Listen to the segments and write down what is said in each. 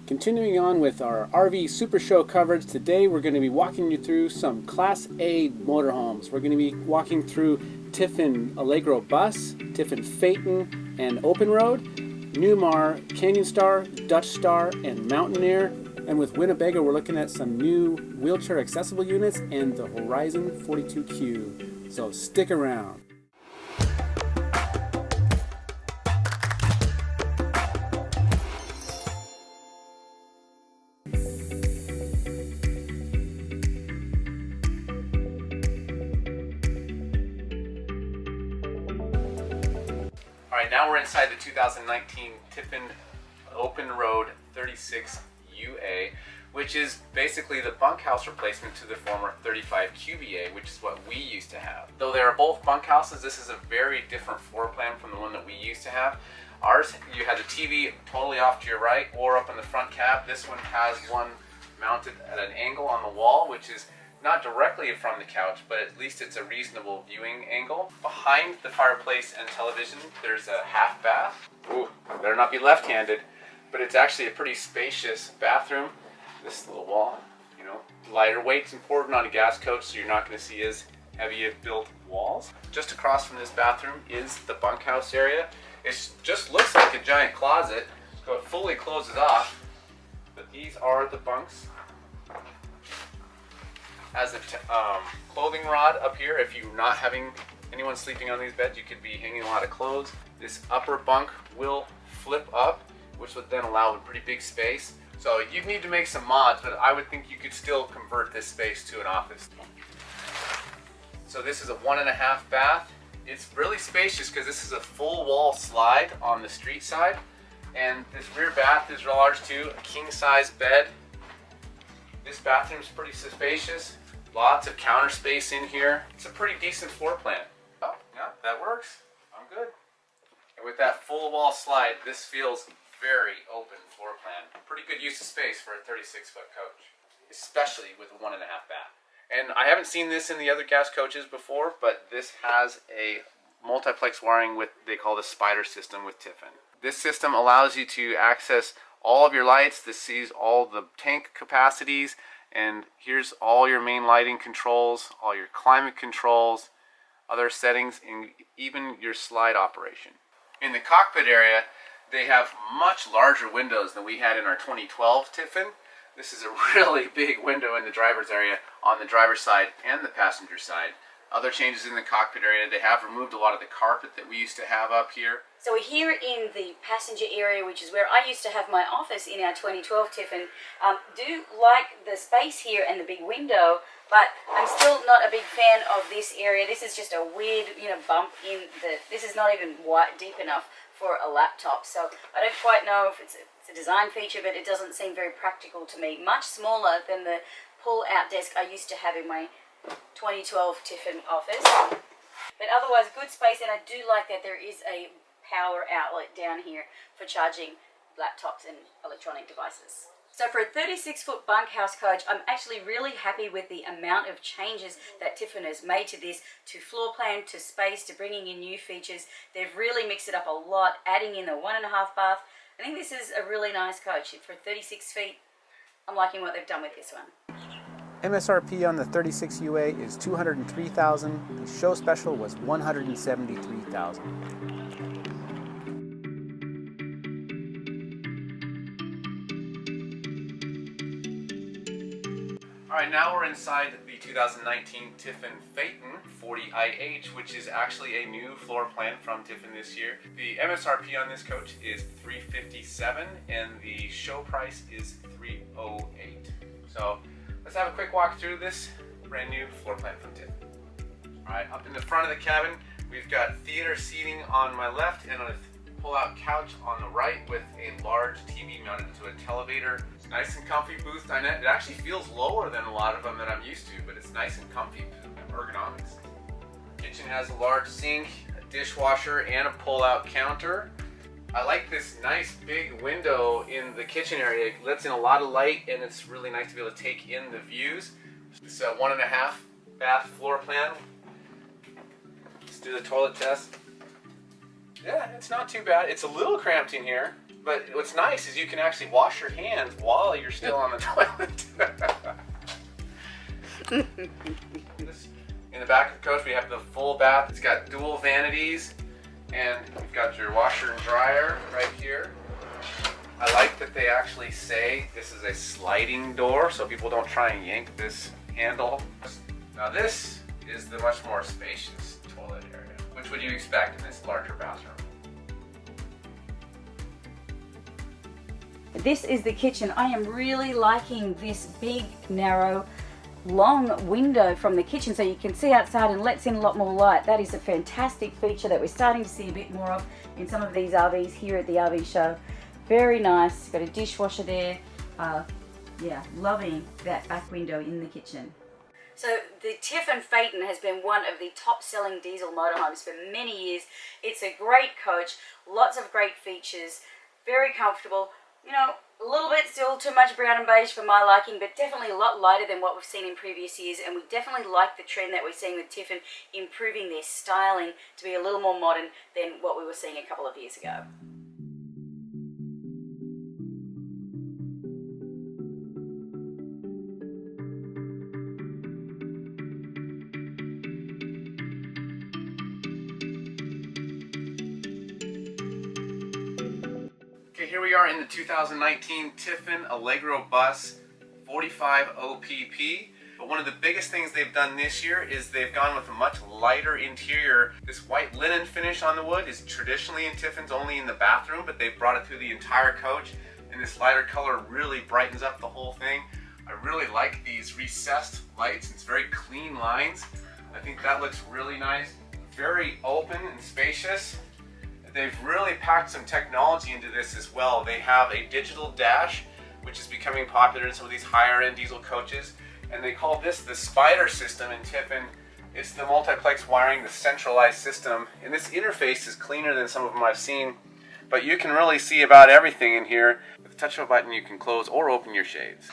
Continuing on with our RV Super Show coverage, today we're going to be walking you through some Class A motorhomes. We're going to be walking through Tiffin Allegro Bus, Tiffin Phaeton and Open Road, Newmar Canyon Star, Dutch Star, and Mountain Aire. And with Winnebago, we're looking at some new wheelchair accessible units and the Horizon 42Q. So stick around. Alright, now we're inside the 2019 Tiffin Open Road 36 UA, which is basically the bunkhouse replacement to the former 35 QBA, which is what we used to have. Though they are both bunkhouses, this is a very different floor plan from the one that we used to have. Ours, you had the TV totally off to your right or up in the front cab. This one has one mounted at an angle on the wall, which is not directly from the couch, but at least it's a reasonable viewing angle. Behind the fireplace and television, there's a half bath. Ooh, better not be left-handed, but it's actually a pretty spacious bathroom. This little wall, you know, lighter weight's important on a gas coach, so you're not going to see as heavy built walls. Just across from this bathroom is the bunkhouse area. It just looks like a giant closet, so it fully closes off, but these are the bunks. Has a clothing rod up here. If you're not having anyone sleeping on these beds, you could be hanging a lot of clothes. This upper bunk will flip up, which would then allow a pretty big space. So you'd need to make some mods, but I would think you could still convert this space to an office. So this is a 1.5 bath. It's really spacious because this is a full wall slide on the street side. And this rear bath is large too, a king size bed. This bathroom's pretty spacious. Lots of counter space in here. It's a pretty decent floor plan. Oh, yeah, that works. I'm good. And with that full wall slide, this feels very open floor plan. Pretty good use of space for a 36-foot coach, especially with a 1.5 bath. And I haven't seen this in the other gas coaches before, but this has a multiplex wiring with, they call the spider system with Tiffin. This system allows you to access all of your lights. This sees all the tank capacities, and here's all your main lighting controls, all your climate controls, other settings, and even your slide operation. In the cockpit area, they have much larger windows than we had in our 2012 Tiffin. This is a really big window in the driver's area on the driver's side and the passenger side. Other changes in the cockpit area, they have removed a lot of the carpet that we used to have up here. So we're here in the passenger area, which is where I used to have my office in our 2012 Tiffin. Do like the space here and the big window, but I'm still not a big fan of this area. This is just a weird, bump in the. This is not even wide deep enough for a laptop. So I don't quite know if it's a design feature, but it doesn't seem very practical to me. Much smaller than the pull-out desk I used to have in my 2012 Tiffin office. But otherwise, good space, and I do like that there is a power outlet down here for charging laptops and electronic devices. So for a 36-foot bunkhouse coach, I'm actually really happy with the amount of changes that Tiffin has made to this, to floor plan, to space, to bringing in new features. They've really mixed it up a lot, adding in the 1.5 bath. I think this is a really nice coach. For 36 feet, I'm liking what they've done with this one. MSRP on the 36 UA is $203,000. The show special was $173,000. Alright, now we're inside the 2019 Tiffin Phaeton 40IH, which is actually a new floor plan from Tiffin this year. The MSRP on this coach is $357 and the show price is $308. So let's have a quick walk through this brand new floor plan from Tiffin. Alright, up in the front of the cabin, we've got theater seating on my left and a pull-out couch on the right with a large TV mounted to a televator. It's nice and comfy booth dinette. It actually feels lower than a lot of them that I'm used to, but it's nice and comfy ergonomics. Kitchen has a large sink, a dishwasher, and a pull-out counter. I like this nice big window in the kitchen area. It lets in a lot of light, and it's really nice to be able to take in the views. This 1.5 bath floor plan. Let's do the toilet test. Yeah, it's not too bad. It's a little cramped in here, But what's nice is you can actually wash your hands while you're still on the toilet. In the back of the coach, we have the full bath. It's got dual vanities, and you've got your washer and dryer right here. I like that they actually say this is a sliding door, so people don't try and yank this handle. Now this is the much more spacious toilet area. Which would you expect in this larger bathroom? This is the kitchen. I am really liking this big, narrow, long window from the kitchen so you can see outside and lets in a lot more light. That is a fantastic feature that we're starting to see a bit more of in some of these RVs here at the RV show. Very nice. Got a dishwasher there. Yeah, loving that back window in the kitchen. So the Tiffin Phaeton has been one of the top selling diesel motorhomes for many years. It's a great coach, lots of great features, very comfortable. You know, a little bit still too much brown and beige for my liking, but definitely a lot lighter than what we've seen in previous years. And we definitely like the trend that we're seeing with Tiffin improving their styling to be a little more modern than what we were seeing a couple of years ago. Okay, here we are in the 2019 Tiffin Allegro Bus 45 OPP. But one of the biggest things they've done this year is they've gone with a much lighter interior. This white linen finish on the wood is traditionally in Tiffin's only in the bathroom, but they've brought it through the entire coach, and this lighter color really brightens up the whole thing. I really like these recessed lights. It's very clean lines. I think that looks really nice. Very open and spacious. They've really packed some technology into this as well. They have a digital dash, which is becoming popular in some of these higher end diesel coaches. And they call this the Spider system in Tiffin. It's the multiplex wiring, the centralized system. And this interface is cleaner than some of them I've seen. But you can really see about everything in here. With the touch of a button, you can close or open your shades.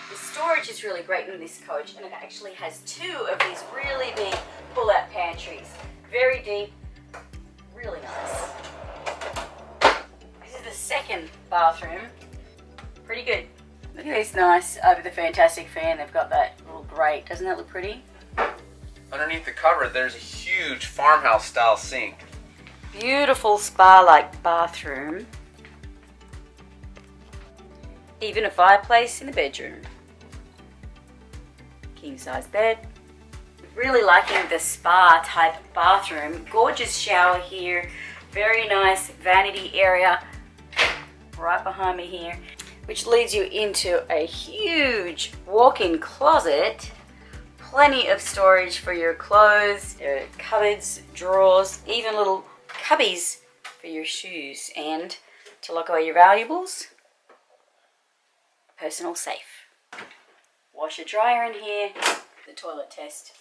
The storage is really great in this coach, and it actually has two of these really big pull-out pantries. Very deep, really nice. This is the second bathroom. Pretty good. Look at this nice, over the fantastic fan. They've got that little grate. Doesn't that look pretty? Underneath the cover, there's a huge farmhouse style sink. Beautiful spa-like bathroom. Even a fireplace in the bedroom. King size bed. Really liking the spa type bathroom. Gorgeous shower here. Very nice vanity area right behind me here, which leads you into a huge walk-in closet. Plenty of storage for your clothes. There are cupboards, drawers, even little cubbies for your shoes and to lock away your valuables. Personal safe. Washer dryer in here. The toilet test.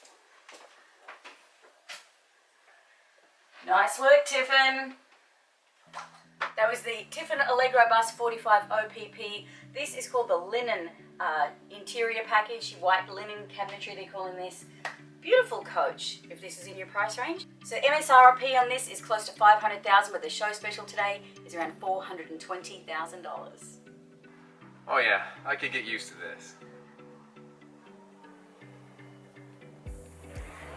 Nice work, Tiffin. That was the Tiffin Allegro Bus 45 OPP. This is called the linen interior package, white linen cabinetry they're calling this. Beautiful coach, if this is in your price range. So MSRP on this is close to $500,000, but the show special today is around $420,000. Oh yeah, I could get used to this.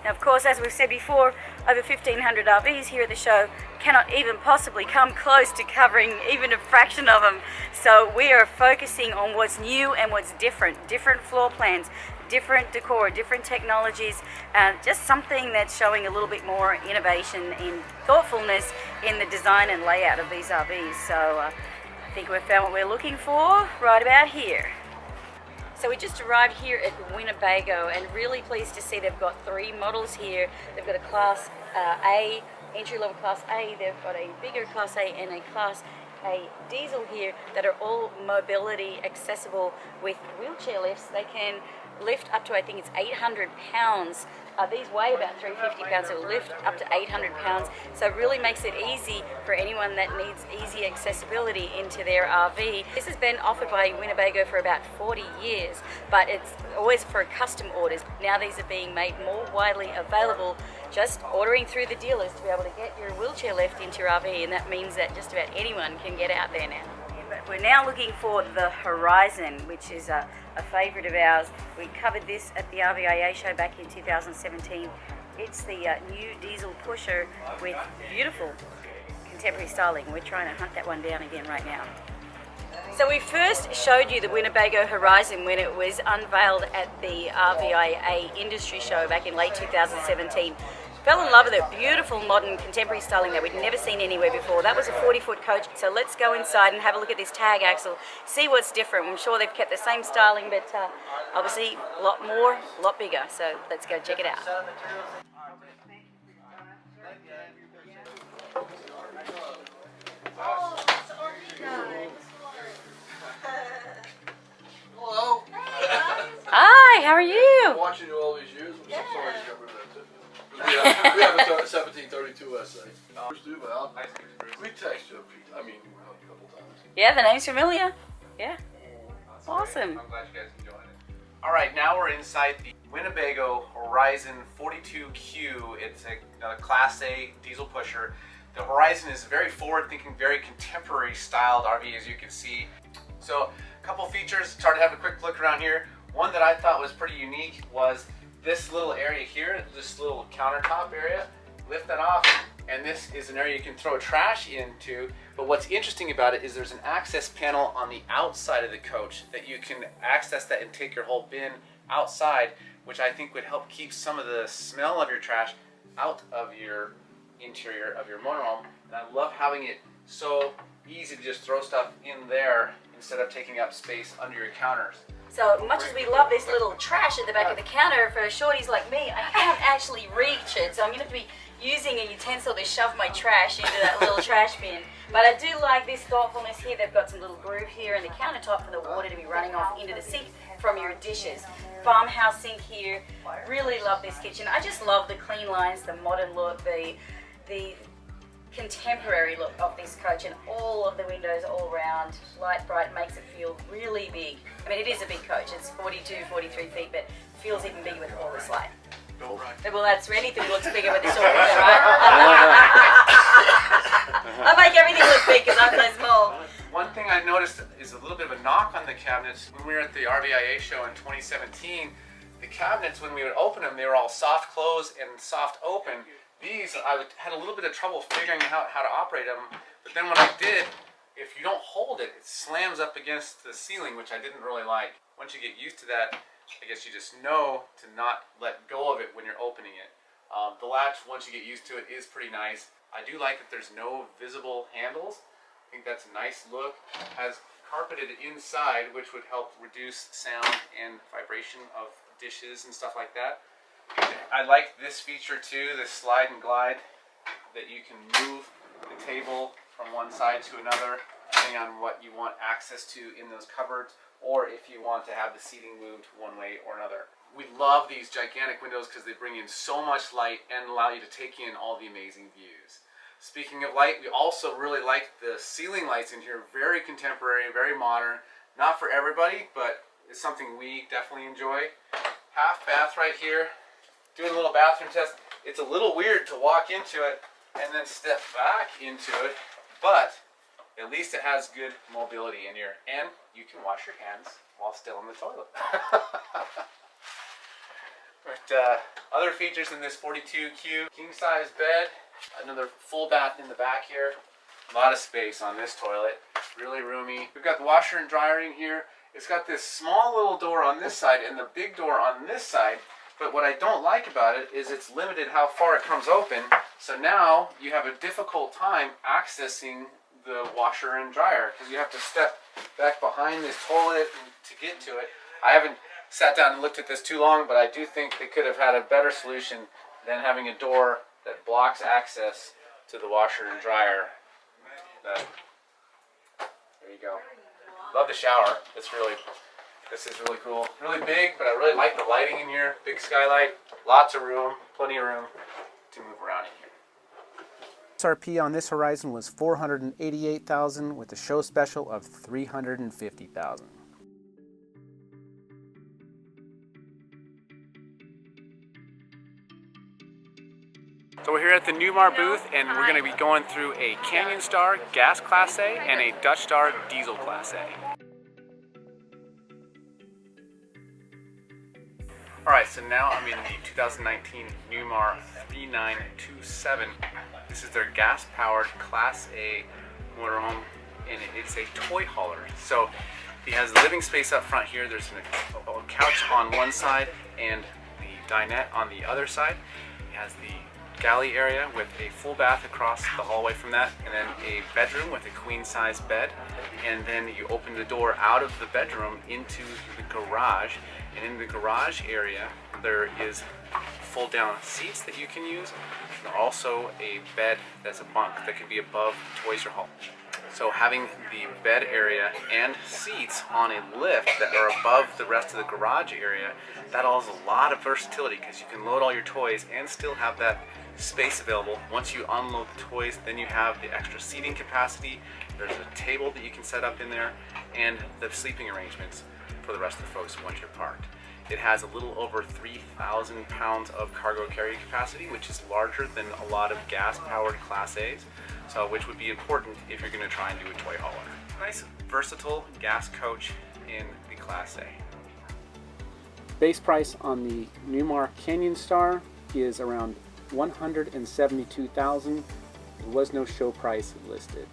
Now, of course, as we've said before, over 1,500 RVs here at the show cannot even possibly come close to covering even a fraction of them. So we are focusing on what's new and what's different. Different floor plans, different decor, different technologies, just something that's showing a little bit more innovation and thoughtfulness in the design and layout of these RVs. So I think we've found what we're looking for right about here. So we just arrived here at Winnebago and really pleased to see they've got three models here. They've got a Class A, entry-level Class A, they've got a bigger Class A and a Class A diesel here that are all mobility accessible with wheelchair lifts. They can lift up to, I think it's 800 pounds. These weigh about 350 pounds, so lift up to 800 pounds. So it really makes it easy for anyone that needs easy accessibility into their RV. This has been offered by Winnebago for about 40 years, but it's always for custom orders. Now these are being made more widely available just ordering through the dealers to be able to get your wheelchair lift into your RV, and that means that just about anyone can get out there now. But we're now looking for the Horizon, which is a favourite of ours. We covered this at the RVIA show back in 2017. It's the new diesel pusher with beautiful contemporary styling. We're trying to hunt that one down again right now. So we first showed you the Winnebago Horizon when it was unveiled at the RVIA industry show back in late 2017. Fell in love with it. Beautiful, modern, contemporary styling that we'd never seen anywhere before. That was a 40-foot coach. So let's go inside and have a look at this tag axle, see what's different. I'm sure they've kept the same styling, but obviously a lot more, a lot bigger. So let's go check it out. Hello. Hi, how are you? I've been watching you all these years. I'm so sorry you got rid of that Tiffin. We have a 1732 SA. We text you, a couple times. Yeah, the name's familiar. Yeah. Awesome. I'm glad you guys enjoyed it. All right, now we're inside the Winnebago Horizon 42Q. It's a Class A diesel pusher. The Horizon is very forward-thinking, very contemporary styled RV, as you can see. So a couple features, started to have a quick look around here. One that I thought was pretty unique was this little area here, this little countertop area. Lift that off, and this is an area you can throw trash into. But what's interesting about it is there's an access panel on the outside of the coach that you can access that and take your whole bin outside, which I think would help keep some of the smell of your trash out of your interior of your motorhome. And I love having it so easy to just throw stuff in there instead of taking up space under your counters. So much as we love this little trash at the back of the counter, for shorties like me, I can't actually reach it. So I'm going to be using a utensil to shove my trash into that little trash bin. But I do like this thoughtfulness here. They've got some little groove here in the countertop for the water to be running off into the sink from your dishes. Farmhouse sink here. Really love this kitchen. I just love the clean lines, the modern look, the contemporary look of this coach, and all of the windows all round, light bright, makes it feel really big. I mean, it is a big coach. It's 42, 43 feet, but it feels even bigger with all this light. Well, that's anything looks bigger with the short window, right? I make everything look big because I'm so small. One thing I noticed is a little bit of a knock on the cabinets. When we were at the RVIA show in 2017, the cabinets, when we would open them, they were all soft close and soft open. These, I had a little bit of trouble figuring out how to operate them, but then when I did, if you don't hold it, it slams up against the ceiling, which I didn't really like. Once you get used to that, I guess you just know to not let go of it when you're opening it. The latch, once you get used to it, is pretty nice. I do like that there's no visible handles. I think that's a nice look. Has carpeted inside, which would help reduce sound and vibration of dishes and stuff like that. I like this feature too, this slide and glide, that you can move the table from one side to another depending on what you want access to in those cupboards, or if you want to have the seating moved one way or another. We love these gigantic windows because they bring in so much light and allow you to take in all the amazing views. Speaking of light, we also really like the ceiling lights in here. Very contemporary, very modern. Not for everybody, but it's something we definitely enjoy. Half bath right here. Doing a little bathroom test. It's a little weird to walk into it and then step back into it, but at least it has good mobility in here, and you can wash your hands while still in the toilet. But other features in this 42Q: king size bed, another full bath in the back here, a lot of space on this toilet, really roomy. We've got the washer and dryer in here. It's got this small little door on this side and the big door on this side. But what I don't like about it is it's limited how far it comes open. So now you have a difficult time accessing the washer and dryer because you have to step back behind this toilet to get to it. I haven't sat down and looked at this too long, but I do think they could have had a better solution than having a door that blocks access to the washer and dryer. There you go. Love the shower. This is really cool. Really big, but I really like the lighting in here. Big skylight, lots of room, plenty of room to move around in here. SRP on this Horizon was $488,000 with a show special of $350,000. So we're here at the Newmar booth, and we're going to be going through a Canyon Star Gas Class A and a Dutch Star Diesel Class A. Alright, so now I'm in the 2019 Newmar 3927. This is their gas-powered Class A motorhome, and it's a toy hauler. So it has living space up front here. There's a couch on one side and the dinette on the other side. It has the galley area with a full bath across the hallway from that, and then a bedroom with a queen-size bed. And then you open the door out of the bedroom into the garage, and in the garage area there is fold-down seats that you can use, and also a bed that's a bunk that can be above the toys you're hauling. So having the bed area and seats on a lift that are above the rest of the garage area, that allows a lot of versatility because you can load all your toys and still have that space available. Once you unload the toys, then you have the extra seating capacity. There's a table that you can set up in there, and the sleeping arrangements for the rest of the folks once you're parked. It has a little over 3,000 pounds of cargo carry capacity, which is larger than a lot of gas-powered Class A's, so which would be important if you're going to try and do a toy hauler. Nice, versatile gas coach in the Class A. Base price on the Newmar Canyon Star is around $172,000. There was no show price listed.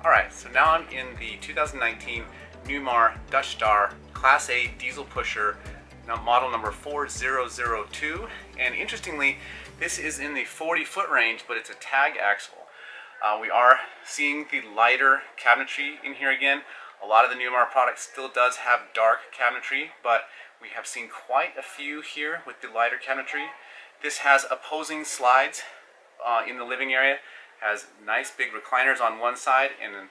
Alright, so now I'm in the 2019 Newmar Dutch Star Class A diesel pusher, model number 4002, and interestingly this is in the 40-foot range, but it's a tag axle. We are seeing the lighter cabinetry in here again. A lot of the Newmar product still does have dark cabinetry, but we have seen quite a few here with the lighter cabinetry. This has opposing slides in the living area, has nice big recliners on one side and a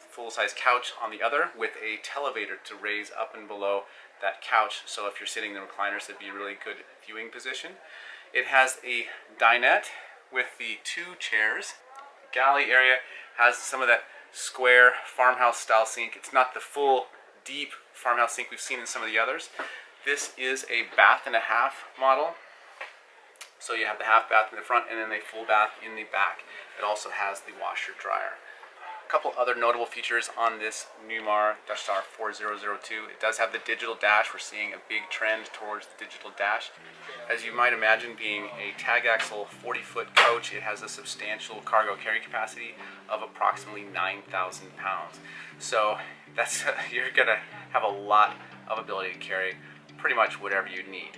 full-size couch on the other with a televator to raise up and below that couch, so if you're sitting in the recliners, it'd be a really good viewing position. It has a dinette with the two chairs. The galley area has some of that square farmhouse style sink. It's not the full deep farmhouse sink we've seen in some of the others. This is a bath and a half model. So you have the half bath in the front and then a full bath in the back. It also has the washer dryer. A couple other notable features on this Newmar Dutch Star 4002. It does have the digital dash. We're seeing a big trend towards the digital dash. As you might imagine, being a tag axle 40-foot coach, it has a substantial cargo carry capacity of approximately 9,000 pounds. So that's you're gonna have a lot of ability to carry pretty much whatever you need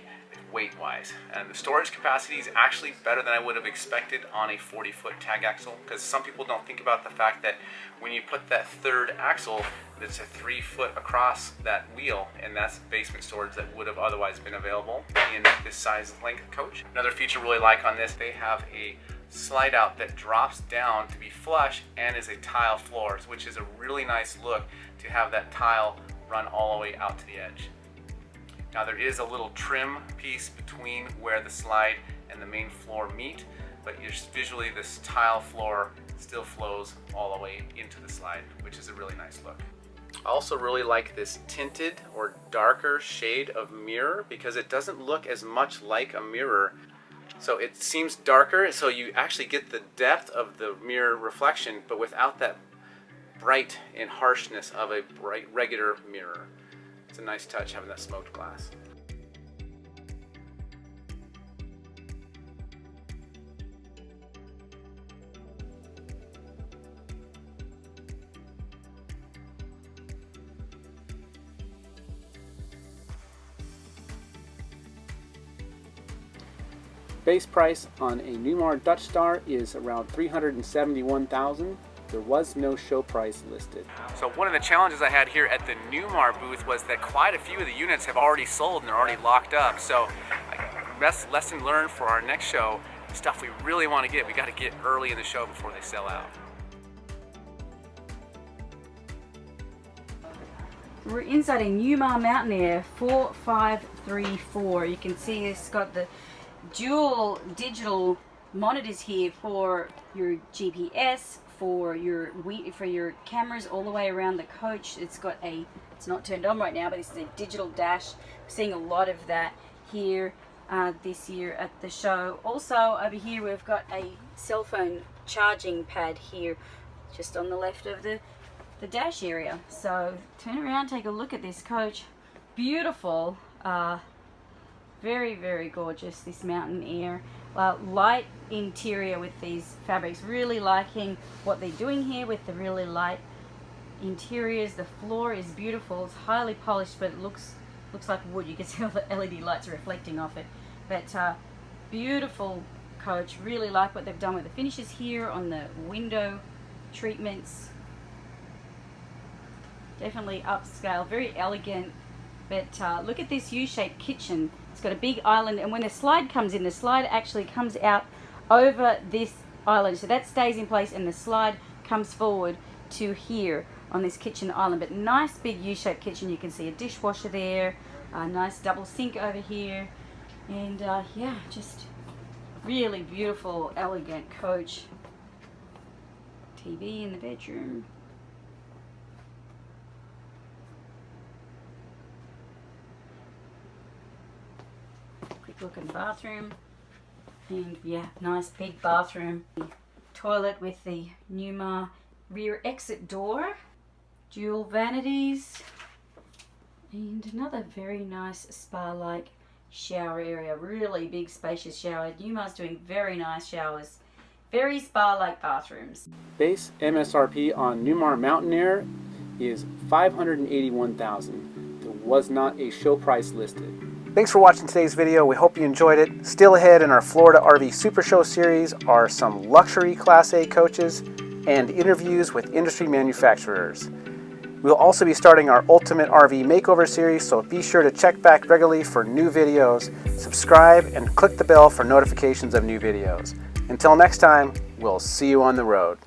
weight-wise, and the storage capacity is actually better than I would have expected on a 40-foot tag axle, because some people don't think about the fact that when you put that third axle, it's a 3 foot across that wheel, and that's basement storage that would have otherwise been available in this size length coach. Another feature I really like on this, they have a slide out that drops down to be flush and is a tile floor, which is a really nice look to have that tile run all the way out to the edge. Now there is a little trim piece between where the slide and the main floor meet, but visually this tile floor still flows all the way into the slide, which is a really nice look. I also really like this tinted or darker shade of mirror because it doesn't look as much like a mirror. So it seems darker, so you actually get the depth of the mirror reflection, but without that bright and harshness of a bright regular mirror. It's a nice touch having that smoked glass. Base price on a Newmar Dutch Star is around $371,000. There was no show price listed. So one of the challenges I had here at the Newmar booth was that quite a few of the units have already sold and they're already locked up. So lesson learned for our next show, stuff we really want to get, we got to get early in the show before they sell out. We're inside a Newmar Mountain Aire 4534. You can see it's got the dual digital monitors here for your GPS, for your cameras all the way around the coach. It's not turned on right now, but it's a digital dash. We're seeing a lot of that here. this year at the show. Also over here we've got a cell phone charging pad here just on the left of the dash area. So turn around, take a look at this coach. Beautiful, very, very gorgeous, this Mountain Aire. Light interior with these fabrics. Really liking what they're doing here with the really light interiors. The floor is beautiful. It's highly polished, but it looks like wood. You can see all the LED lights reflecting off it. But beautiful coach. Really like what they've done with the finishes here on the window treatments. Definitely upscale, very elegant. But look at this U-shaped kitchen. It's got a big island, and when the slide comes in, the slide actually comes out over this island. So that stays in place, and the slide comes forward to here on this kitchen island. But nice big U-shaped kitchen. You can see a dishwasher there, a nice double sink over here, and yeah, just really beautiful, elegant coach. TV in the bedroom. Quick look in the bathroom, and yeah, nice big bathroom. Toilet with the Newmar rear exit door, dual vanities, and another very nice spa-like shower area. Really big spacious shower. Newmar's doing very nice showers, very spa-like bathrooms. Base MSRP on Newmar Mountain Aire is $581,000. There was not a show price listed. Thanks for watching today's video. We hope you enjoyed it. Still ahead in our Florida RV Super Show series are some luxury Class A coaches and interviews with industry manufacturers. We'll also be starting our Ultimate RV Makeover series, so be sure to check back regularly for new videos, subscribe, and click the bell for notifications of new videos. Until next time, we'll see you on the road.